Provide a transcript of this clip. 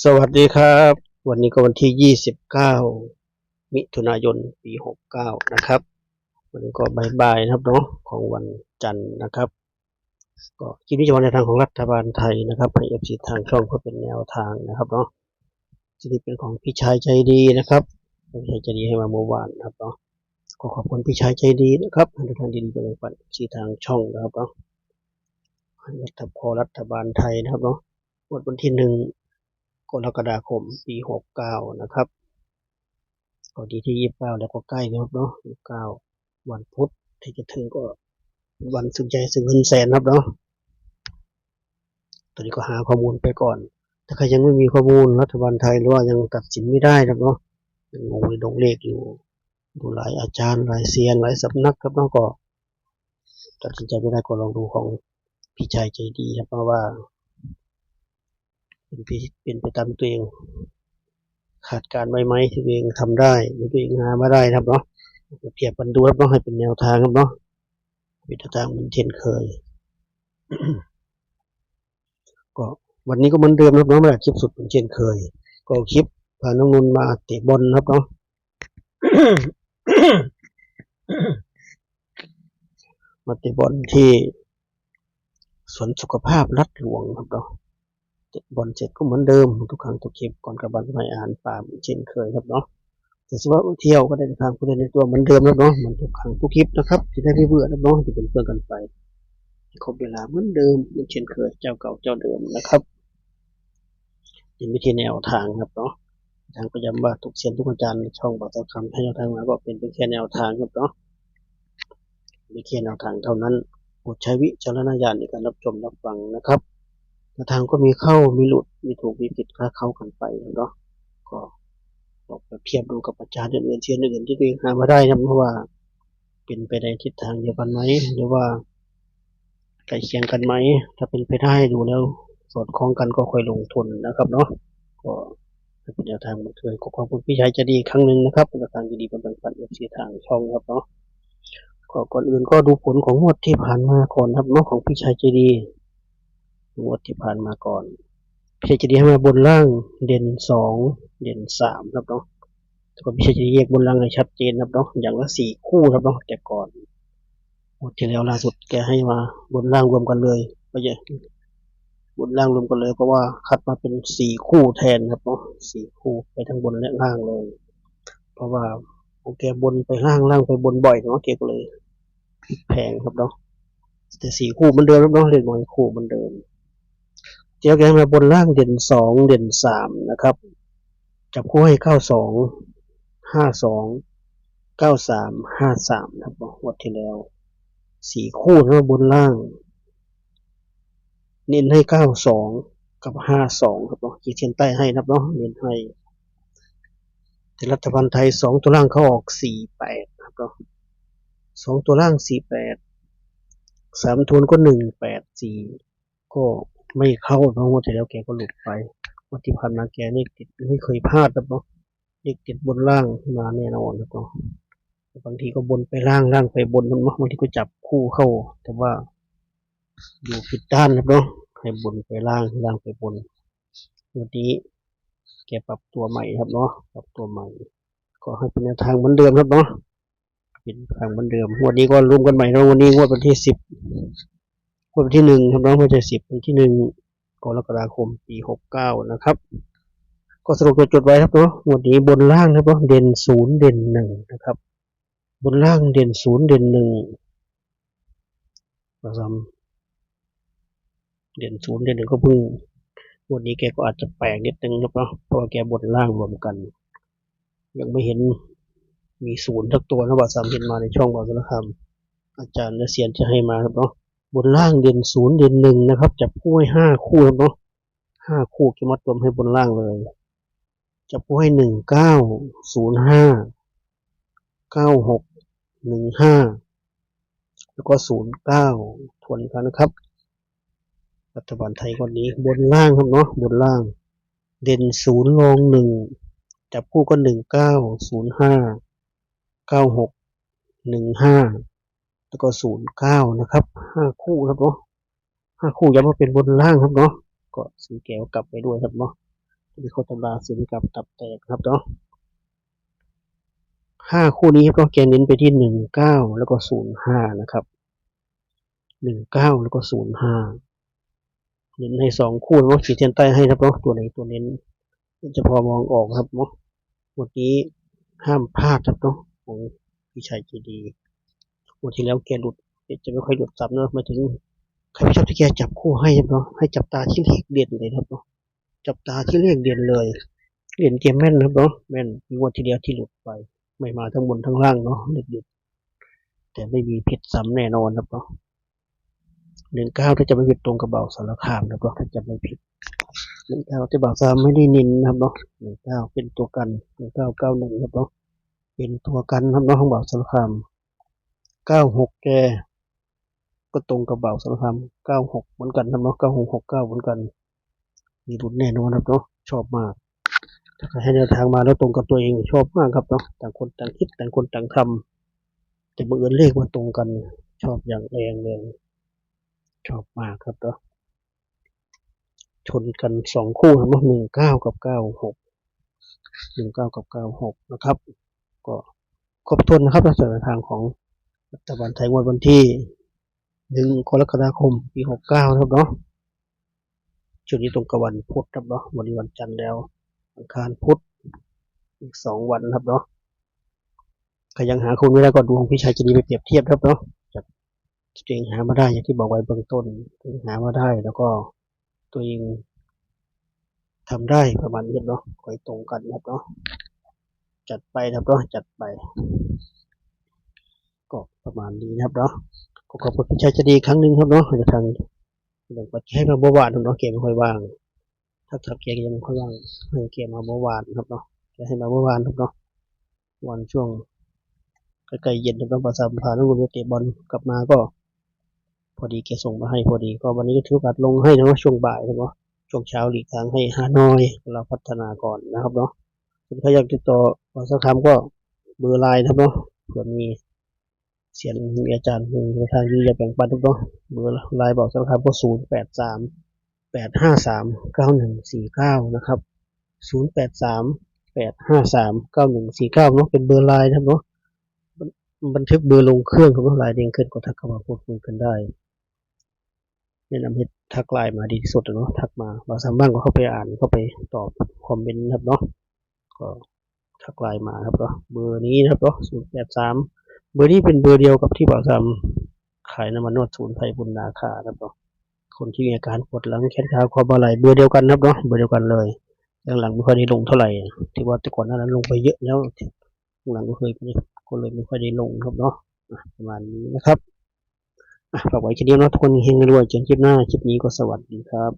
สวัสดีครับวันนี้ก็วันที่29มิถุนายนปี69นะครับวันนี้ก็บ่ายๆนะครับเนาะของวันจันทร์นะครับก็คลิปนี้จะมาในทางของรัฐบาลไทยนะครับให้ FC ทางช่องเพื่อเป็นแนวทางนะครับเนาะที่นี่เป็นของพี่ชายใจดีนะครับพี่ชายใจดีให้มาเมื่อวานนะครับเนาะก็ขอบคุณพี่ชายใจดีนะครับให้ทางดีๆไปเลยปันที่ทางช่องนะครับเนาะรัฐบาลไทยนะครับเนาะวันที่1 กรกฎาคมปี69นะครับก็ดีที่29แล้วก็ใกล้แล้วเนาะ29วันพุธที่จะถึงก็วันสึงใจสึงเงินแสนครับเนาะตอนนี้ก็หาข้อมูลไปก่อนถ้าใครยังไม่มีข้อมูลรัฐบาลไทยหรือว่ายังตัดสินไม่ได้ครับเนาะยังงงในดงเลขอยู่ดูหลายอาจารย์หลายเซียนหลายสำนักครับเนาะก็ตัดสินใจไม่ได้ก็ลองดูของพี่ชายใจดีครับเพราะว่าเป็นไปตามตัวเองขาดการไว้ไหมที่ตัวเองทำได้หรือตัวเองหามาได้ครับเนาะเพียบกันดูครับเนาะให้เป็นแนวทางครับเนาะเป็นแนวทางเหมือนเช่นเคย ก็วันนี้ก็เหมือนเดิมครับเนาะมาคลิปสุดเหมือนเช่นเคยก็คลิปพาน้องนนท์มาเตะบอลครับเนาะ มาเตะบอลที่สวนสุขภาพรัฐหลวงครับเนาะเตะบอลเสร็จก็เหมือนเดิมทุกครั้งทุกคลิปก่อนกลับบ้านให้อาหารป่าเหมือนเช่นเคยครับเนาะแต่สมมติว่าเที่ยวก็ได้ทางผู้เล่นในตัวเหมือนเดิมครับเนาะเหมือนทุกครั้งทุกคลิปนะครับจะได้ไม่เบื่อครับเนาะจะเป็นเพื่อนกันไปครบเวลาเหมือนเดิมเหมือนเช่นเคยเจ้าเก่าเจ้าเดิมนะครับยังไม่ใช่แนวทางครับเนาะทางก็ย้ำว่าทุกเซียนทุกอาจารย์ในช่องบอกคำให้แนวทางมาก็เป็นแค่แนวทางครับเนาะเป็นแค่แนวทางเท่านั้นโปรดใช้วิจารณญาณในการรับชมรับฟังนะครับแนวทางก็มีเข้ามีหลุดมีถูกมีผิดค่าเข้ากันไปเนาะก็ลองเทียบดูกับอาจารย์อื่นๆเซียนอื่นที่ตัวเองหามาได้นะเพราะว่าเป็นไปในทิศทางเดียวกันไหมหรือว่าใกล้เคียงกันไหมถ้าเป็นไปได้ดูแล้วสอดคล้องกันก็ค่อยลงทุนนะครับเนาะก็เป็นแนวทางเหมือนเคยขอบคุณพี่ชายจะดีครั้งหนึ่งนะครับเป็นแนวทางดีๆเป็นปันFCทางช่องครับเนาะก็ก่อนอื่นก็ดูผลของงวดที่ผ่านมาก่อนครับเนาะของพี่ชายใจดีงวดที่ผ่านมาก่อนพี่ชายใจดีให้มาบนล่างเด่น2เด่น3ครับเนาะแต่ก็พี่ชายใจดีแยกบนล่างให้ชัดเจนครับเนาะอย่างละ4คู่ครับเนาะแต่ก่อนงวดที่แล้วล่าสุดแกให้มาบนล่างรวมกันเลยก็จะบนล่างรวมกันเลยเพราะว่าคัดมาเป็น4คู่แทนครับเนาะ4คู่ไปทั้งบนและล่างเลยเพราะว่าโอเคบนไปล่างล่างไปบนบ่อยเนาะเกก็เลยแพงครับเนาะแต่4คู่เหมือนเดิมครับเนาะเล่นบ่อยคู่เหมือนเดิมเจ้าแกมาบนล่างเด่น2เด่น3นะครับจับคู่ให้92 52 93 53ครับงวดที่แล้ว4คู่นะบนล่างเน้นให้92กับ52ครับเนาะขีดเส้นใต้ให้นะครับเนาะเน้นให้แต่รัฐบาลไทย2ตัวล่างเขาออก48ครับเนาะ2ตัวล่าง48 3ตัวก็184ก็ไม่เข้าเพราะว่าแต่แล้วแกก็หลุดไปวันที่ผ่านมาแกเลขติดไม่เคยพลาดครับเนาะเลขติดบนล่างมาแน่นอนครับเนาะบางทีก็บนไปล่างล่างไปบนมันบางทีก็จับคู่เข้าแต่ว่าอยู่ผิดด้านครับเนาะให้บนไปล่างล่างไปบนวันนี้แกปรับตัวใหม่ครับเนาะปรับตัวใหม่ก็ให้เป็นแนวทางเหมือนเดิมครับเนาะเป็นทางเหมือนเดิมวันนี้ก็รวมกันใหม่แล้ววันนี้งวดวันที่10งวดวันที่1ครับเนาะไม่ใช่10วันที่1 กรกฎาคมปี69นะครับก็สรุปตัวจดไว้ครับเนาะวันนี้บนล่างครับเนาะเด่น0เด่น1นะครับบนล่างเด่น0เด่น1ประจำเด่น0เด่น1ก็เพิ่งวันนี้แกก็อาจจะแปลกนิดนึงครับเนาะเพราะว่าแกบนล่างรวมกันยังไม่เห็นมี0สักตัวนะว่า3เห็นมาในช่องว่านะครับอาจารย์และเซียนจะให้มาครับเนาะบนล่างเด่น0เด่น1นะครับจับคู่ให้5คู่ครับเนาะ5คู่แกมัดรวมให้บนล่างเลยจับคู่ให้1905 9615แล้วก็09ทวนอีกครั้งนะครับรัฐบาลไทยคนนี้บนล่างครับเนาะบนล่างเด่น0รอง1จับคู่ก็1905 9615แล้วก็09นะครับ5คู่ครับเนาะ5คู่ย้ำว่าเป็นบนล่างครับเนาะก็สีแก้วกลับไปด้วยครับเนาะ มีโคตรบาสินกับตับแตกครับเนาะ5 คู่นี้ก็แกเน้นไปที่19แล้วก็05นะครับ19แล้วก็05เน้นให้2 คู่เนาะขีดเส้นใต้ให้ครับเนาะตัวไหนตัวเน้นจะพอมองออกครับเนาะวันนี้ห้ามพลาดครับเนาะของพี่ชัยใจดีวันที่แล้วแกหลุดจะไม่ค่อยหลุดซ้ำเนาะมาถึงใครไม่ชอบที่แกจับคู่ให้ครับเนาะให้จับตาที่เลขเด่นเลยครับเนาะจับตาที่เลขเด่นเลยเด่นเกมแม่นครับเนาะแม่นมีวันที่เดียวที่หลุดไปไม่มาทั้งบนทั้งล่างเนาะเลขเด่นแต่ไม่มีผิดซ้ำแน่นอนครับเนาะ19ถ้าจะไม่ผิดตรงกับเบาสารคามแล้วก็ถ้าจะไม่ผิด19ที่เบาสารไม่ได้นินนะครับเนาะ19เป็นตัวกัน1991ครับเนาะเป็นตัวกันครับเนาะของเบาสารคาม96แกก็ตรงกับเบาสารคาม96เหมือนกันครับเนาะ9669เหมือนกันมีลุ้นแน่นอนครับเนาะชอบมากถ้าใครให้แนวทางมาแล้วตรงกับตัวเองชอบมากครับเนาะต่างคนต่างคิดต่างคนต่างทำแต่บังเอิญเลขมาตรงกันชอบอย่างแรงเลยชอบมากครับเนาะชนกัน2 คู่ครับเนาะ19กับ96กับ96นะครับก็ครบถ้วนนะครับในส่วนทางของรัฐบาลไทยงวดวันที่1 กรกฎาคมปี69นะครับเนาะช่วงนี้ตรงกับวันพุธครับเนาะวันนี้วันจันทร์แล้วอังคารพุธอีก2 วันครับเนาะใครยังหาคุณไม่ได้ก็ดูของพี่ชายจะดีไปเปรียบเทียบครับเนาะจากตัวเองหามาได้อย่างที่บอกไว้เบื้องต้นตัวเองหามาได้แล้วก็ตัวเองทำได้ประมาณนี้ครับเนาะคอยตรงกันครับเนาะจัดไปครับเนาะจัดไปก็ประมาณนี้นะครับเนาะขอบคุณพี่ชายจะดีครั้งหนึ่งครับเนาะจะทางเรื่องปัจจัยมาเมื่อวานเนาะเกมไม่ค่อยว่างถ้าเกมยังไม่ค่อยว่างให้เกมมาเมื่อวานครับเนาะจะให้มาเมื่อวานครับเนาะวันช่วงใกล้ๆเย็นครับประสาพานุรุเตะบอลกลับมาก็พอดีแกส่งมาให้พอดีก็วันนี้ก็ถือโอกาสลงให้นะช่วงบ่ายครับเนาะช่วงเช้าหลีกทางให้ฮานอยเราพัฒนาก่อนนะครับเนาะถ้าอยากติดต่อมาสักคำก็เบอร์ไลน์ครับเนาะเผื่อมีเสียนมีอาจารย์มีทางที่จะแบ่งปันทุกเนาะเบอร์ไลน์บอกสักคำก็0838539149นะครับ0838539149เนาะเป็นเบอร์ไลน์ครับเนาะบันทึกเบอร์ลงเครื่องครับเนาะไลน์เด้งขึ้นก็ทักเข้ามาพูดคุยกันได้แนะนำให้ทักไลน์มาดีที่สุดเนาะทักมาเราสามารถก็เข้าไปอ่านเข้าไปตอบคอมเมนต์ครับเนาะก็ทักไลน์มาครับเนาะเบอร์นี้นะครับเนาะ083เบอร์นี้เป็นเบอร์เดียวกับที่บ่าวซ้ำขายน้ำมันนวดศูนย์ไทยบุญนาคาครับเนาะคนที่มีอาการปวดหลังแขนขาคอบ่าไหล่เบอร์เดียวกันครับเนาะเบอร์เดียวกันเลยหลังไม่ค่อยได้ลงเท่าไหร่ที่ว่าแต่ก่อนนั้นลงไปเยอะแล้วหลังก็เคยก็เลยไม่ค่อยได้ลงครับเนาะประมาณนี้นะครับฝากไว้แค่นี้เนาะทุกคนเฮงๆรวยเจอกันคลิปหน้าคลิปนี้ก็สวัสดีครับ